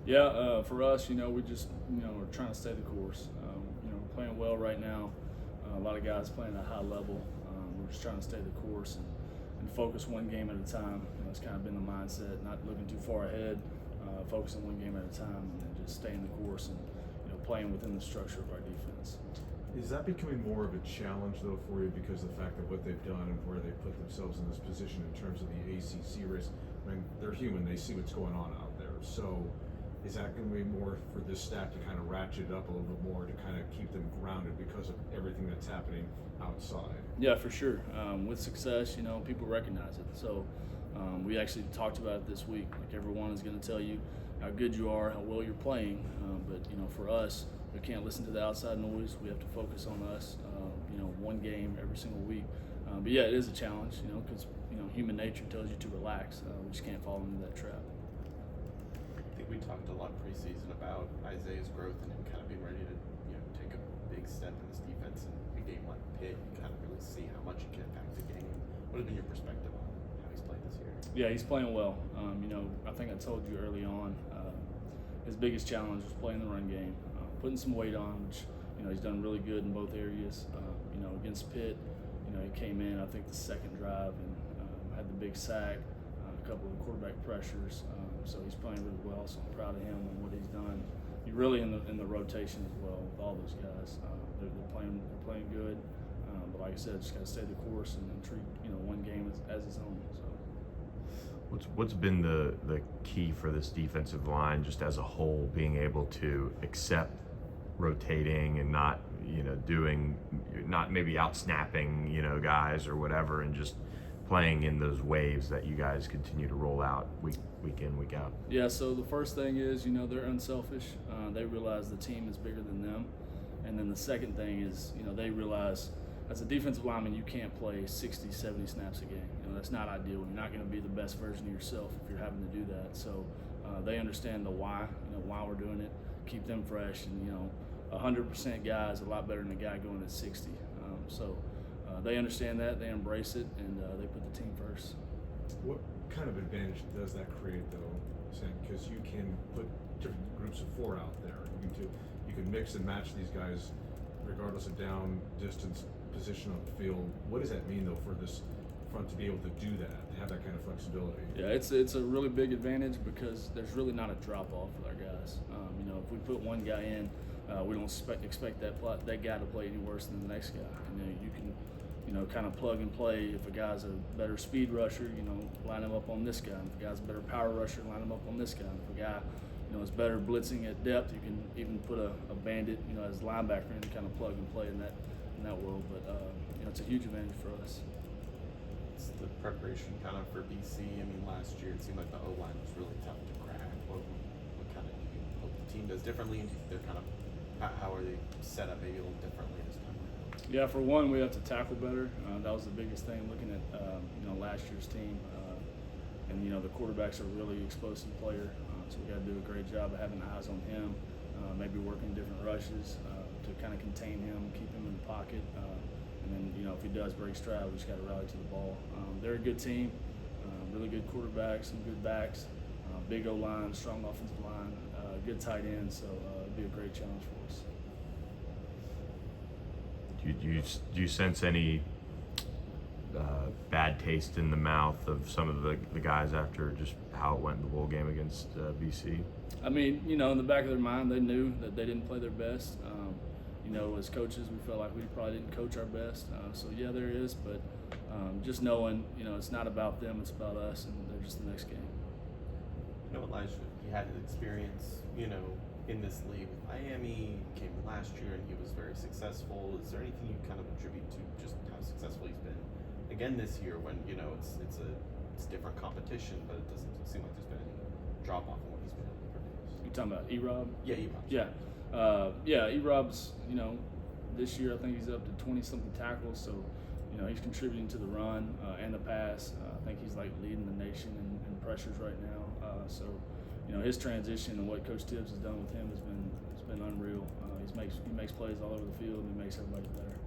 Yeah, for us, we just, we're trying to stay the course. We're playing well right now. A lot of guys playing at a high level. We're just trying to stay the course and focus one game at a time. It's kind of been the mindset, not looking too far ahead, focusing one game at a time, and just staying the course and playing within the structure of our defense. Is that becoming more of a challenge, though, for you because of the fact of what they've done and where they put themselves in this position in terms of the ACC race? I mean, they're human; they see what's going on out there. So, is that going to be more for this staff to kind of ratchet it up a little bit more to kind of keep them grounded because of everything that's happening outside? Yeah, for sure. With success, people recognize it. So, we actually talked about it this week. Like, everyone is going to tell you how good you are, how well you're playing. But for us, we can't listen to the outside noise. We have to focus on us. One game every single week. But yeah, it is a challenge. Because human nature tells you to relax. We just can't fall into that trap. I think we talked a lot preseason about Isaiah's growth and him kind of being ready to take a big step in this defense. And a game like Pitt, you kind of really see how much he can impact the game. What has been your perspective on how he's played this year? Yeah, he's playing well. I think I told you early on, his biggest challenge was playing the run game, putting some weight on, which he's done really good in both areas. Against Pitt, he came in, I think, the second drive and had the big sack, a couple of quarterback pressures. So he's playing really well. So I'm proud of him and what he's done. He's really in the rotation as well with all those guys. They're playing good. But like I said, just got to stay the course and treat one game as its own. So. What's been the key for this defensive line, just as a whole, being able to accept rotating and not not maybe out snapping guys or whatever, and just playing in those waves that you guys continue to roll out week in, week out? Yeah, so the first thing is, they're unselfish. They realize the team is bigger than them. And then the second thing is, they realize as a defensive lineman, you can't play 60, 70 snaps a game. That's not ideal. You're not going to be the best version of yourself if you're having to do that. So they understand the why, why we're doing it, keep them fresh. And, 100% guy is a lot better than a guy going at 60. So they understand that, they embrace it, and they put the team first. What kind of advantage does that create, though, Sam? Because you can put different groups of four out there. You can mix and match these guys regardless of down, distance, position on the field. What does that mean, though, for this front to be able to do that, to have that kind of flexibility? Yeah, it's a really big advantage because there's really not a drop-off with our guys. If we put one guy in, we don't expect that guy to play any worse than the next guy. And you can kind of plug and play. If a guy's a better speed rusher, line him up on this guy. If a guy's a better power rusher, line him up on this guy. If a guy, is better blitzing at depth, you can even put a bandit, as a linebacker and kind of plug and play in that world. But it's a huge advantage for us. It's the preparation kind of for BC. I mean, last year it seemed like the O-line was really tough to crack. What kind of do you hope the team does differently? And they're kind of how are they set up maybe a little differently this time around? Yeah, for one, we have to tackle better. That was the biggest thing looking at last year's team. And the quarterback's a really explosive player, so we got to do a great job of having eyes on him. Maybe working different rushes to kind of contain him, keep him in the pocket. And then if he does break stride, we just got to rally to the ball. They're a good team, really good quarterbacks, some good backs, big O-line, strong offensive line, good tight end. So it'll be a great challenge for us. Do you sense any bad taste in the mouth of some of the guys after just how it went in the bowl game against BC? I mean, in the back of their mind, they knew that they didn't play their best. As coaches, we felt like we probably didn't coach our best. So yeah, there is, but just knowing, it's not about them, it's about us, and they're just the next game. Elijah, he had an experience, in this league with Miami, came in last year, and he was very successful. Is there anything you kind of attribute to just how successful he's been again this year when, it's different competition, but it doesn't seem like there's been any drop-off in what he's been able to produce? You talking about E-Rob? Yeah, E-Rob. Yeah. E-Rob's, this year I think he's up to 20-something tackles, so, he's contributing to the run and the pass. I think he's leading the nation in pressures right now. So, his transition and what Coach Tibbs has done with him has been unreal. He makes plays all over the field and he makes everybody better.